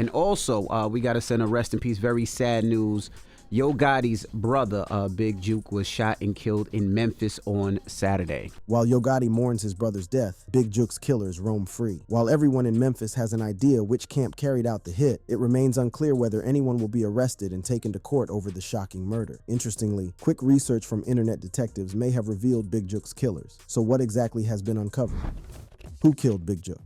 And also, we got to send a rest in peace, very sad news. Yo Gotti's brother, Big Juke, was shot and killed in Memphis on Saturday. While Yo Gotti mourns his brother's death, Big Juke's killers roam free. While everyone in Memphis has an idea which camp carried out the hit, it remains unclear whether anyone will be arrested and taken to court over the shocking murder. Interestingly, quick research from internet detectives may have revealed Big Juke's killers. So what exactly has been uncovered? Who killed Big Juke?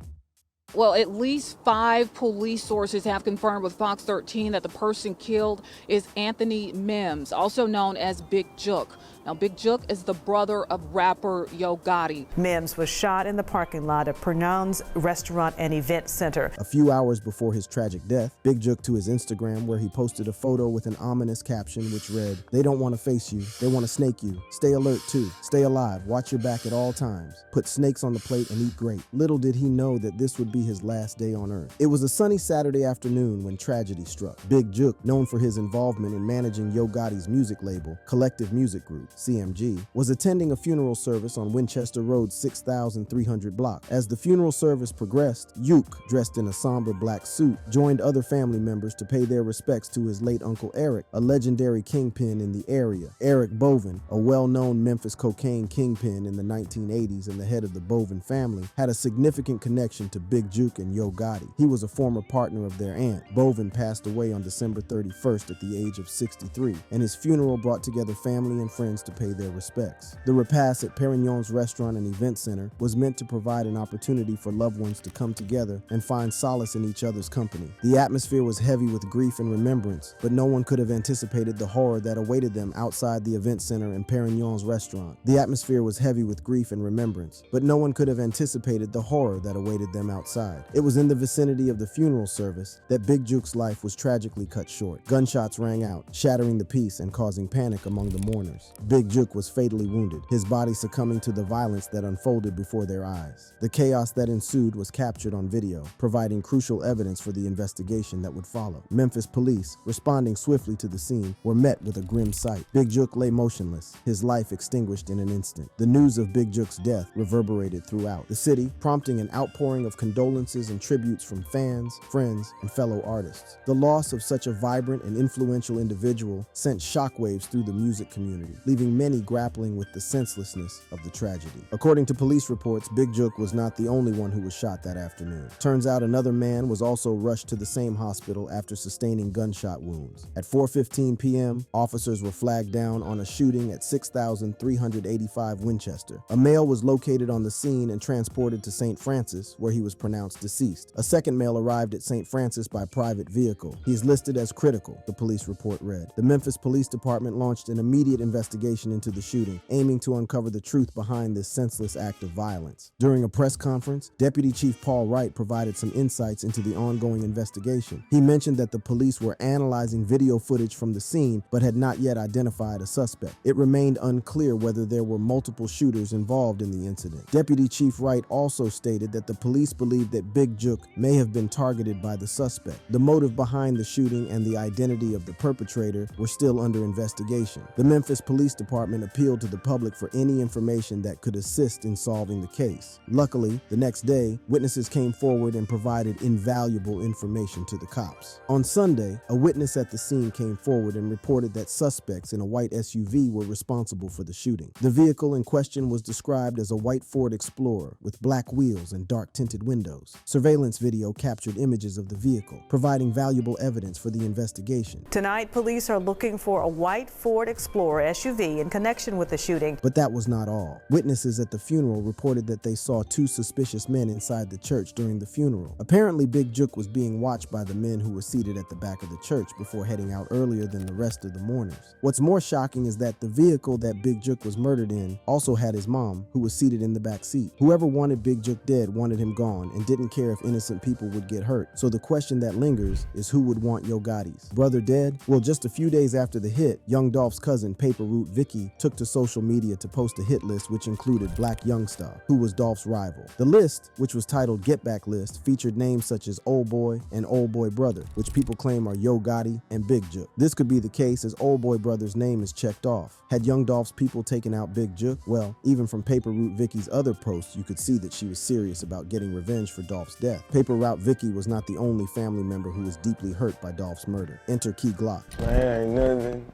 Well, at least 5 police sources have confirmed with Fox 13 that the person killed is Anthony Mims, also known as Big Juke. Now, Big Juke is the brother of rapper Yo Gotti. Mims was shot in the parking lot of Pernod's Restaurant and Event Center. A few hours before his tragic death, Big Juke to his Instagram, where he posted a photo with an ominous caption which read, "They don't want to face you, they want to snake you. Stay alert too. Stay alive. Watch your back at all times. Put snakes on the plate and eat great." Little did he know that this would be his last day on earth. It was a sunny Saturday afternoon when tragedy struck. Big Juke, known for his involvement in managing Yo Gotti's music label, Collective Music Group, CMG, was attending a funeral service on Winchester Road's 6,300 block. As the funeral service progressed, Juke, dressed in a somber black suit, joined other family members to pay their respects to his late Uncle Eric, a legendary kingpin in the area. Eric Bovin, a well-known Memphis cocaine kingpin in the 1980s and the head of the Bovin family, had a significant connection to Big Juke and Yo Gotti. He was a former partner of their aunt. Bovin passed away on December 31st at the age of 63, and his funeral brought together family and friends to pay their respects. The repast at Perignon's Restaurant and Event Center was meant to provide an opportunity for loved ones to come together and find solace in each other's company. The atmosphere was heavy with grief and remembrance, but no one could have anticipated the horror that awaited them outside the Event Center and Perignon's Restaurant. The atmosphere was heavy with grief and remembrance, but no one could have anticipated the horror that awaited them outside. It was in the vicinity of the funeral service that Big Juke's life was tragically cut short. Gunshots rang out, shattering the peace and causing panic among the mourners. Big Juke was fatally wounded, his body succumbing to the violence that unfolded before their eyes. The chaos that ensued was captured on video, providing crucial evidence for the investigation that would follow. Memphis police, responding swiftly to the scene, were met with a grim sight. Big Juke lay motionless, his life extinguished in an instant. The news of Big Juke's death reverberated throughout the city, prompting an outpouring of condolences and tributes from fans, friends, and fellow artists. The loss of such a vibrant and influential individual sent shockwaves through the music community, leaving many grappling with the senselessness of the tragedy. According to police reports, Big Juke was not the only one who was shot that afternoon. Turns out another man was also rushed to the same hospital after sustaining gunshot wounds. At 4:15 p.m., officers were flagged down on a shooting at 6,385 Winchester. A male was located on the scene and transported to St. Francis, where he was pronounced deceased. A second male arrived at St. Francis by private vehicle. He is listed as critical, the police report read. The Memphis Police Department launched an immediate investigation into the shooting, aiming to uncover the truth behind this senseless act of violence. During a press conference, Deputy Chief Paul Wright provided some insights into the ongoing investigation. He mentioned that the police were analyzing video footage from the scene, but had not yet identified a suspect. It remained unclear whether there were multiple shooters involved in the incident. Deputy Chief Wright also stated that the police believed that Big Juke may have been targeted by the suspect. The motive behind the shooting and the identity of the perpetrator were still under investigation. The Memphis Police Department appealed to the public for any information that could assist in solving the case. Luckily, the next day, witnesses came forward and provided invaluable information to the cops. On Sunday, a witness at the scene came forward and reported that suspects in a white SUV were responsible for the shooting. The vehicle in question was described as a white Ford Explorer with black wheels and dark tinted windows. Surveillance video captured images of the vehicle, providing valuable evidence for the investigation. Tonight, police are looking for a white Ford Explorer SUV in connection with the shooting. But that was not all. Witnesses at the funeral reported that they saw 2 suspicious men inside the church during the funeral. Apparently, Big Juke was being watched by the men who were seated at the back of the church before heading out earlier than the rest of the mourners. What's more shocking is that the vehicle that Big Juke was murdered in also had his mom, who was seated in the back seat. Whoever wanted Big Juke dead wanted him gone and didn't care if innocent people would get hurt. So the question that lingers is, who would want Yo Gotti's brother dead? Well, just a few days after the hit, Young Dolph's cousin, Paper Route Vicky, took to social media to post a hit list which included Black Youngstar, who was Dolph's rival. The list, which was titled Get Back List, featured names such as Old Boy and Old Boy Brother, which people claim are Yo Gotti and Big Juke. This could be the case as Old Boy Brother's name is checked off. Had Young Dolph's people taken out Big Juke? Well, even from Paper Route Vicky's other posts, you could see that she was serious about getting revenge for for Dolph's death. Paper Route Vicky was not the only family member who was deeply hurt by Dolph's murder. Enter Key Glock. Man, ain't nothing.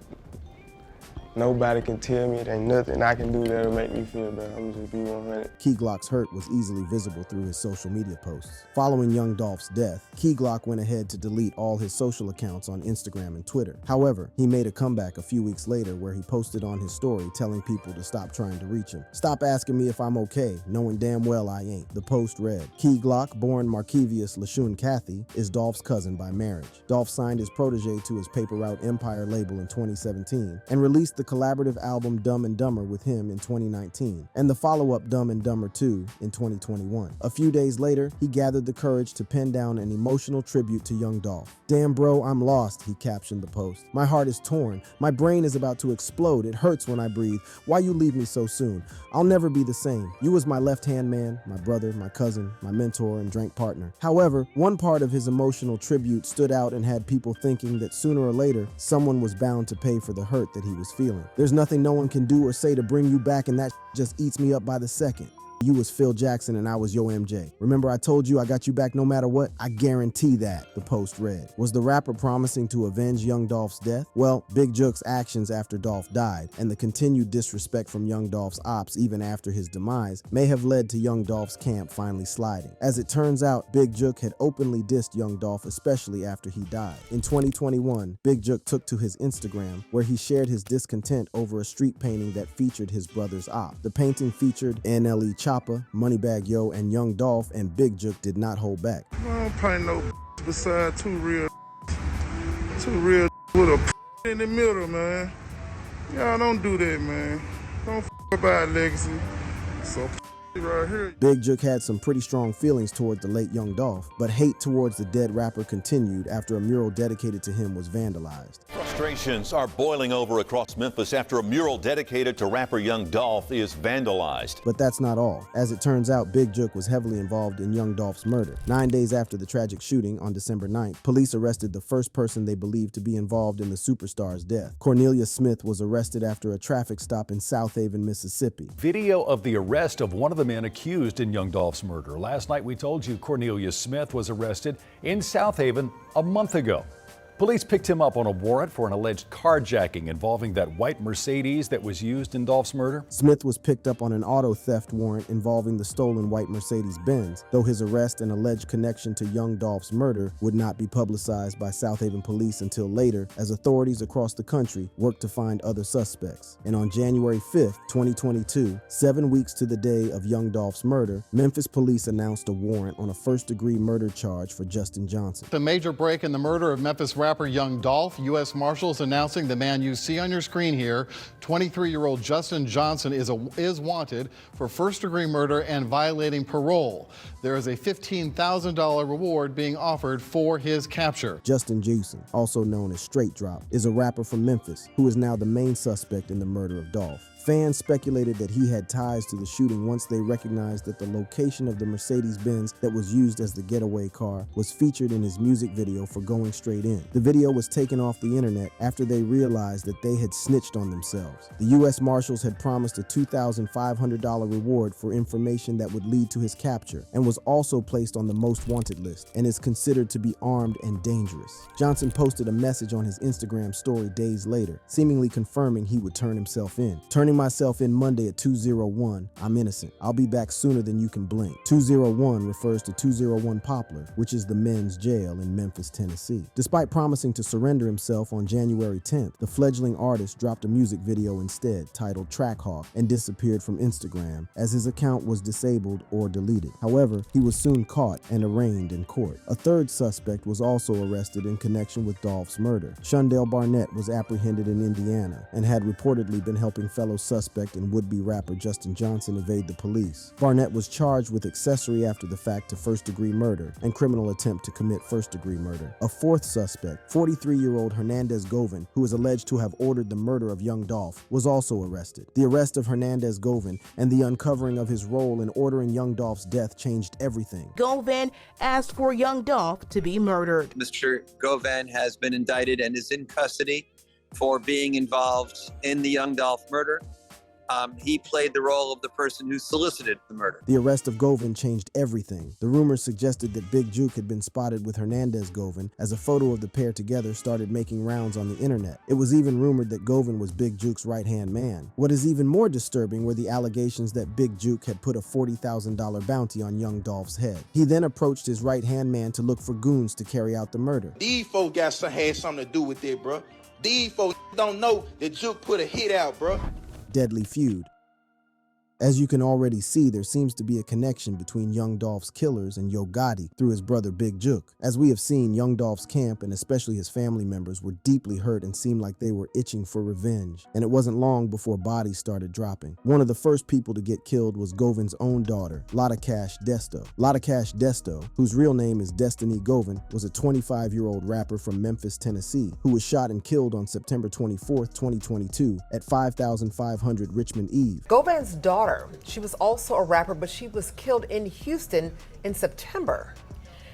Nobody can tell me it ain't nothing I can do that'll make me feel better. I'm just be 100. Key Glock's hurt was easily visible through his social media posts. Following young Dolph's death, Key Glock went ahead to delete all his social accounts on Instagram and Twitter. However, he made a comeback a few weeks later where he posted on his story telling people to stop trying to reach him. "Stop asking me if I'm okay, knowing damn well I ain't." The post read, Key Glock, born Markevius Lashun Cathy, is Dolph's cousin by marriage. Dolph signed his protege to his Paper Route Empire label in 2017 and released the collaborative album Dumb and Dumber with him in 2019, and the follow-up Dumb and Dumber 2 in 2021. A few days later, he gathered the courage to pen down an emotional tribute to young Dolph. "Damn bro, I'm lost," he captioned the post. "My heart is torn. My brain is about to explode. It hurts when I breathe. Why you leave me so soon? I'll never be the same. You was my left-hand man, my brother, my cousin, my mentor, and drink partner." However, one part of his emotional tribute stood out and had people thinking that sooner or later, someone was bound to pay for the hurt that he was feeling. "There's nothing no one can do or say to bring you back, and that just eats me up by the second. You was Phil Jackson and I was Yo MJ. Remember I told you I got you back no matter what? I guarantee that," the post read. Was the rapper promising to avenge young Dolph's death? Well, Big Juke's actions after Dolph died and the continued disrespect from young Dolph's ops even after his demise may have led to young Dolph's camp finally sliding. As it turns out, Big Juke had openly dissed young Dolph, especially after he died. In 2021, Big Juke took to his Instagram where he shared his discontent over a street painting that featured his brother's op. The painting featured NLE Choppa, Moneybagg Yo, and young Dolph, and Big Juke did not hold back. I don't paint no beside two real with a in the middle, man. Y'all don't do that, man. Don't about legacy. So right here. Big Juke had some pretty strong feelings toward the late young Dolph, but hate towards the dead rapper continued after a mural dedicated to him was vandalized. Frustrations are boiling over across Memphis after a mural dedicated to rapper young Dolph is vandalized. But that's not all. As it turns out, Big Juke was heavily involved in young Dolph's murder. 9 days after the tragic shooting on December 9th, police arrested the first person they believed to be involved in the superstar's death. Cornelius Smith was arrested after a traffic stop in South Haven, Mississippi. Video of the arrest of one of the men accused in young Dolph's murder. Last night we told you Cornelius Smith was arrested in South Haven a month ago. Police picked him up on a warrant for an alleged carjacking involving that white Mercedes that was used in Dolph's murder. Smith was picked up on an auto theft warrant involving the stolen white Mercedes-Benz, though his arrest and alleged connection to young Dolph's murder would not be publicized by South Haven police until later, as authorities across the country worked to find other suspects. And on January 5th, 2022, 7 weeks to the day of young Dolph's murder, Memphis police announced a warrant on a first-degree murder charge for Justin Johnson. The major break in the murder of Memphis rapper young Dolph. U.S. Marshals announcing the man you see on your screen here, 23-year-old Justin Johnson, is wanted for first-degree murder and violating parole. There is a $15,000 reward being offered for his capture. Justin Johnson, also known as Straight Drop, is a rapper from Memphis who is now the main suspect in the murder of Dolph. Fans speculated that he had ties to the shooting once they recognized that the location of the Mercedes-Benz that was used as the getaway car was featured in his music video for Going Straight In. The video was taken off the internet after they realized that they had snitched on themselves. The U.S. Marshals had promised a $2,500 reward for information that would lead to his capture, and was also placed on the most wanted list, and is considered to be armed and dangerous. Johnson posted a message on his Instagram story days later, seemingly confirming he would turn himself in. "Turning myself in Monday at 201. I'm innocent. I'll be back sooner than you can blink." 201 refers to 201 Poplar, which is the men's jail in Memphis, Tennessee. Despite promising to surrender himself on January 10th, the fledgling artist dropped a music video instead titled Trackhawk and disappeared from Instagram as his account was disabled or deleted. However, he was soon caught and arraigned in court. A third suspect was also arrested in connection with Dolph's murder. Shondell Barnett was apprehended in Indiana and had reportedly been helping fellow suspect and would-be rapper Justin Johnson evade the police. Barnett was charged with accessory after the fact to first-degree murder and criminal attempt to commit first-degree murder. A fourth suspect, 43-year-old Hernandez Govan, who is alleged to have ordered the murder of young Dolph, was also arrested. The arrest of Hernandez Govan and the uncovering of his role in ordering young Dolph's death changed everything. Govan asked for young Dolph to be murdered. Mr. Govan has been indicted and is in custody for being involved in the young Dolph murder. he played the role of the person who solicited the murder. The arrest of Govan changed everything. The rumors suggested that Big Juke had been spotted with Hernandez Govan as a photo of the pair together started making rounds on the internet. It was even rumored that Govan was Big Juke's right-hand man. What is even more disturbing were the allegations that Big Juke had put a $40,000 bounty on young Dolph's head. He then approached his right-hand man to look for goons to carry out the murder. These folks had something to do with it, bro. These folks don't know that Juke put a hit out, bro. Deadly feud. As you can already see, there seems to be a connection between Young Dolph's killers and Yo Gotti through his brother Big Juke. As we have seen, Young Dolph's camp and especially his family members were deeply hurt and seemed like they were itching for revenge. And it wasn't long before bodies started dropping. One of the first people to get killed was Govan's own daughter, Lotta Cash Desto. Lotta Cash Desto, whose real name is Destiny Govan, was a 25-year-old rapper from Memphis, Tennessee, who was shot and killed on September 24, 2022 at 5500 Richmond Eve. Govan's daughter, she was also a rapper, but she was killed in Houston in September.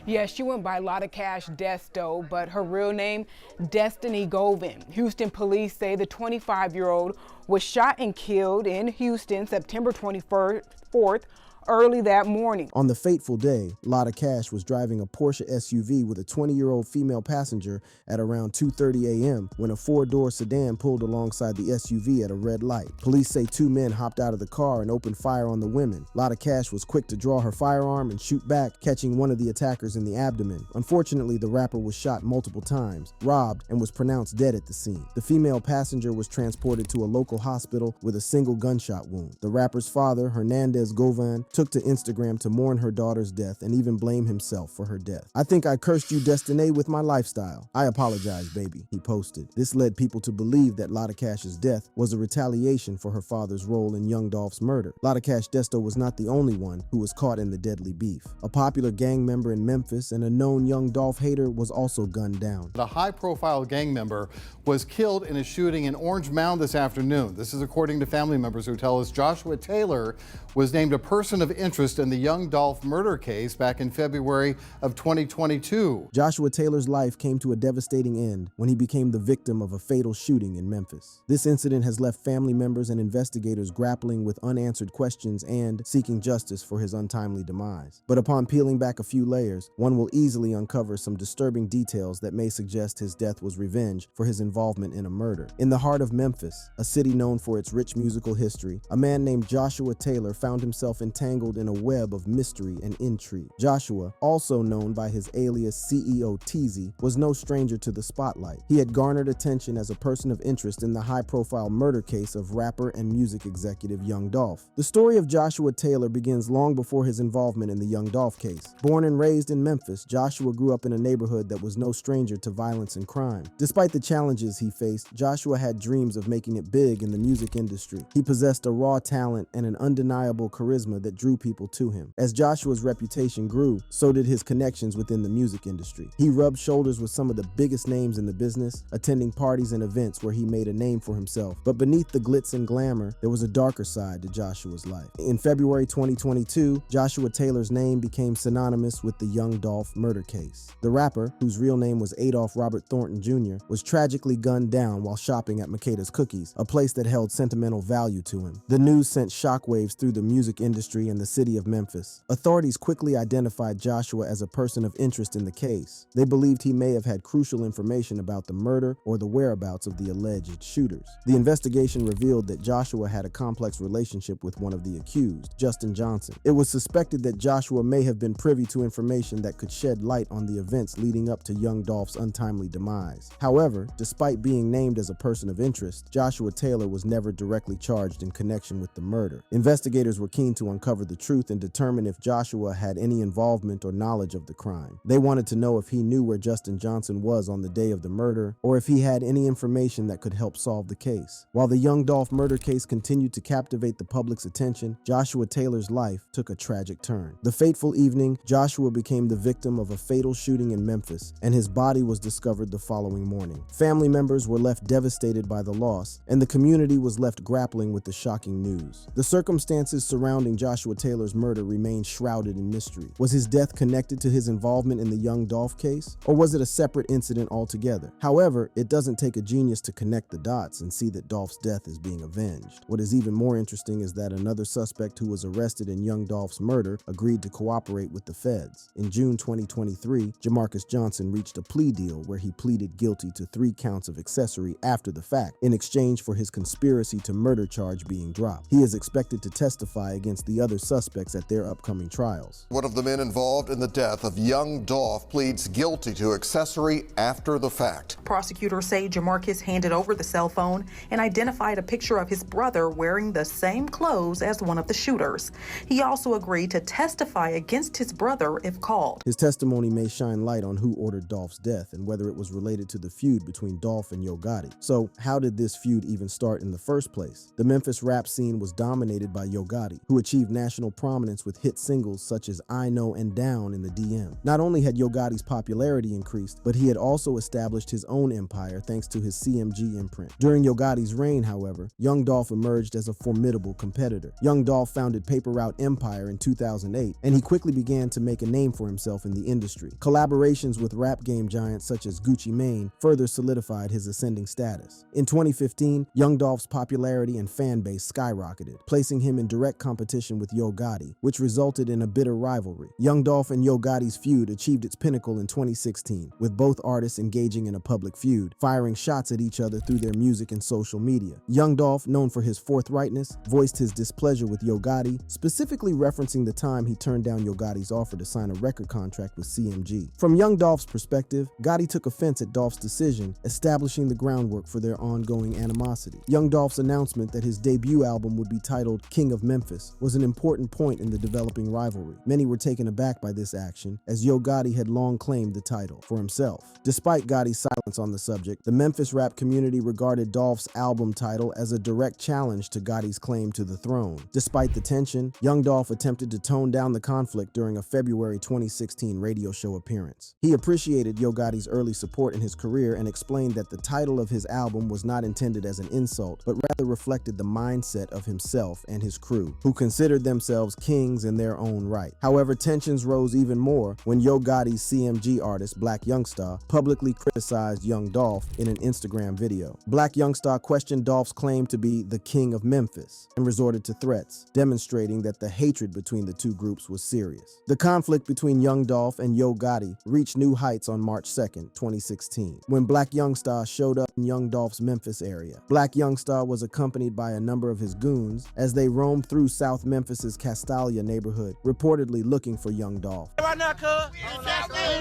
Yeah, she went by Lotta Cash Desto, but her real name, Destiny Govan. Houston police say the 25-year-old was shot and killed in Houston September 24th, early that morning. On the fateful day, Lotta Cash was driving a Porsche SUV with a 20-year-old female passenger at around 2:30 a.m. when a four-door sedan pulled alongside the SUV at a red light. Police say two men hopped out of the car and opened fire on the women. Lotta Cash was quick to draw her firearm and shoot back, catching one of the attackers in the abdomen. Unfortunately, the rapper was shot multiple times, robbed, and was pronounced dead at the scene. The female passenger was transported to a local hospital with a single gunshot wound. The rapper's father, Hernandez Govan, took to Instagram to mourn her daughter's death and even blame himself for her death. "I think I cursed you, Destiny, with my lifestyle. I apologize, baby," he posted. This led people to believe that Lotta Cash's death was a retaliation for her father's role in Young Dolph's murder. Lotta Cash Desto was not the only one who was caught in the deadly beef. A popular gang member in Memphis and a known Young Dolph hater was also gunned down. A high-profile gang member was killed in a shooting in Orange Mound this afternoon. This is according to family members who tell us Joshua Taylor was named a person of interest in the Young Dolph murder case back in February of 2022. Joshua Taylor's life came to a devastating end when he became the victim of a fatal shooting in Memphis. This incident has left family members and investigators grappling with unanswered questions and seeking justice for his untimely demise. But upon peeling back a few layers, one will easily uncover some disturbing details that may suggest his death was revenge for his involvement in a murder. In the heart of Memphis, a city known for its rich musical history, a man named Joshua Taylor found himself entangled in a web of mystery and intrigue. Joshua, also known by his alias CEO Teezy, was no stranger to the spotlight. He had garnered attention as a person of interest in the high-profile murder case of rapper and music executive Young Dolph. The story of Joshua Taylor begins long before his involvement in the Young Dolph case. Born and raised in Memphis, Joshua grew up in a neighborhood that was no stranger to violence and crime. Despite the challenges he faced, Joshua had dreams of making it big in the music industry. He possessed a raw talent and an undeniable charisma that drew people to him. As Joshua's reputation grew, so did his connections within the music industry. He rubbed shoulders with some of the biggest names in the business, attending parties and events where he made a name for himself. But beneath the glitz and glamour, there was a darker side to Joshua's life. In February 2022, Joshua Taylor's name became synonymous with the Young Dolph murder case. The rapper, whose real name was Adolph Robert Thornton Jr., was tragically gunned down while shopping at Makeda's Cookies, a place that held sentimental value to him. The news sent shockwaves through the music industry and the city of Memphis. Authorities quickly identified Joshua as a person of interest in the case. They believed he may have had crucial information about the murder or the whereabouts of the alleged shooters. The investigation revealed that Joshua had a complex relationship with one of the accused, Justin Johnson. It was suspected that Joshua may have been privy to information that could shed light on the events leading up to Young Dolph's untimely demise. However, despite being named as a person of interest, Joshua Taylor was never directly charged in connection with the murder. Investigators were keen to uncover the truth and determine if Joshua had any involvement or knowledge of the crime. They wanted to know if he knew where Justin Johnson was on the day of the murder, or if he had any information that could help solve the case. While the Young Dolph murder case continued to captivate the public's attention, Joshua Taylor's life took a tragic turn. The fateful evening, Joshua became the victim of a fatal shooting in Memphis, and his body was discovered the following morning. Family members were left devastated by the loss, and the community was left grappling with the shocking news. The circumstances surrounding Joshua Joshua Taylor's murder remains shrouded in mystery. Was his death connected to his involvement in the young Dolph case, or was it a separate incident altogether? However, it doesn't take a genius to connect the dots and see that Dolph's death is being avenged. What is even more interesting is that another suspect who was arrested in young Dolph's murder agreed to cooperate with the feds. In June 2023, Jamarcus Johnson reached a plea deal where he pleaded guilty to 3 counts of accessory after the fact, in exchange for his conspiracy to murder charge being dropped. He is expected to testify against the other suspects at their upcoming trials. One of the men involved in the death of young Dolph pleads guilty to accessory after the fact. Prosecutors say Jamarcus handed over the cell phone and identified a picture of his brother wearing the same clothes as one of the shooters. He also agreed to testify against his brother if called. His testimony may shine light on who ordered Dolph's death and whether it was related to the feud between Dolph and Yo Gotti. So, how did this feud even start in the first place? The Memphis rap scene was dominated by Yo Gotti, who achieved national prominence with hit singles such as I Know and Down in the DM. Not only had Yo Gotti's popularity increased, but he had also established his own empire thanks to his CMG imprint. During Yo Gotti's reign, however, young Dolph emerged as a formidable competitor. Young Dolph founded Paper Route Empire in 2008, and he quickly began to make a name for himself in the industry. Collaborations with rap game giants such as Gucci Mane further solidified his ascending status. In 2015, young Dolph's popularity and fan base skyrocketed, placing him in direct competition with Yo Gotti, which resulted in a bitter rivalry. Young Dolph and Yo Gotti's feud achieved its pinnacle in 2016, with both artists engaging in a public feud, firing shots at each other through their music and social media. Young Dolph, known for his forthrightness, voiced his displeasure with Yo Gotti, specifically referencing the time he turned down Yo Gotti's offer to sign a record contract with CMG. From young Dolph's perspective, Gotti took offense at Dolph's decision, establishing the groundwork for their ongoing animosity. Young Dolph's announcement that his debut album would be titled King of Memphis was an important point in the developing rivalry. Many were taken aback by this action, as Yo Gotti had long claimed the title for himself. Despite Gotti's silence on the subject, the Memphis rap community regarded Dolph's album title as a direct challenge to Gotti's claim to the throne. Despite the tension, young Dolph attempted to tone down the conflict during a February 2016 radio show appearance. He appreciated Yo Gotti's early support in his career and explained that the title of his album was not intended as an insult, but rather reflected the mindset of himself and his crew, who considered themselves kings in their own right. However, tensions rose even more when Yo Gotti's CMG artist, Black Youngstar, publicly criticized young Dolph in an Instagram video. Black Youngstar questioned Dolph's claim to be the King of Memphis and resorted to threats, demonstrating that the hatred between the two groups was serious. The conflict between young Dolph and Yo Gotti reached new heights on March 2nd, 2016, when Black Youngstar showed up in young Dolph's Memphis area. Black Youngstar was accompanied by a number of his goons as they roamed through South Memphis's Castalia neighborhood, reportedly looking for young Dolph. Right now, cuz.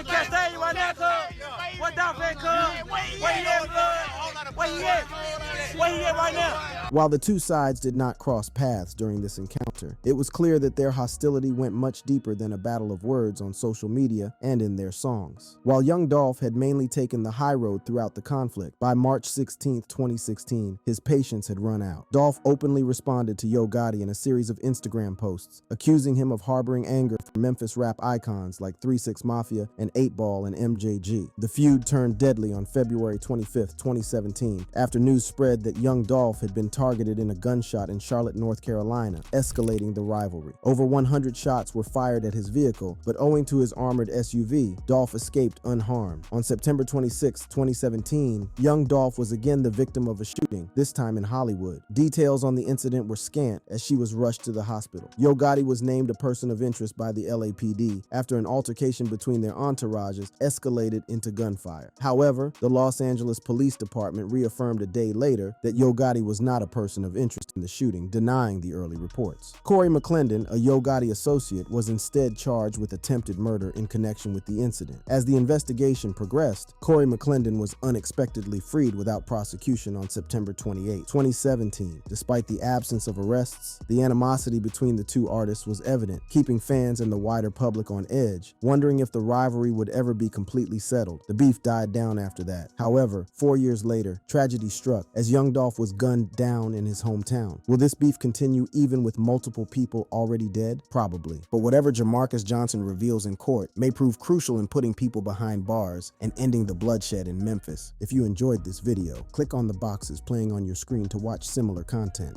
Castalia right now, cuz. What Dolph at, cuz? Where he at, blood? Where he at? Where he at right now? While the two sides did not cross paths during this encounter, it was clear that their hostility went much deeper than a battle of words on social media and in their songs. While young Dolph had mainly taken the high road throughout the conflict, by March 16, 2016, his patience had run out. Dolph openly responded to Yo Gotti in a series of Instagram posts, accusing him of harboring anger for Memphis rap icons like 3 6 Mafia and 8 Ball and MJG. The feud turned deadly on February 25, 2017, after news spread that young Dolph had been targeted in a gunshot in Charlotte, North Carolina, escalating the rivalry. Over 100 shots were fired at his vehicle, but owing to his armored SUV, Dolph escaped unharmed. On September 26, 2017, young Dolph was again the victim of a shooting, this time in Hollywood. Details on the incident were scant as she was rushed to the hospital. Yo Gotti was named a person of interest by the LAPD after an altercation between their entourages escalated into gunfire. However, the Los Angeles Police Department reaffirmed a day later that Yo Gotti was not a person of interest in the shooting, denying the early reports. Corey McClendon, a Yo Gotti associate, was instead charged with attempted murder in connection with the incident. As the investigation progressed, Corey McClendon was unexpectedly freed without prosecution on September 28, 2017. Despite the absence of arrests, the animosity between the two artists was evident, keeping fans and the wider public on edge, wondering if the rivalry would ever be completely settled. The beef died down after that. However, 4 years later, tragedy struck as young Dolph was gunned down in his hometown. Will this beef continue even with multiple people already dead? Probably. But whatever Jamarcus Johnson reveals in court may prove crucial in putting people behind bars and ending the bloodshed in Memphis. If you enjoyed this video, click on the boxes playing on your screen to watch similar content.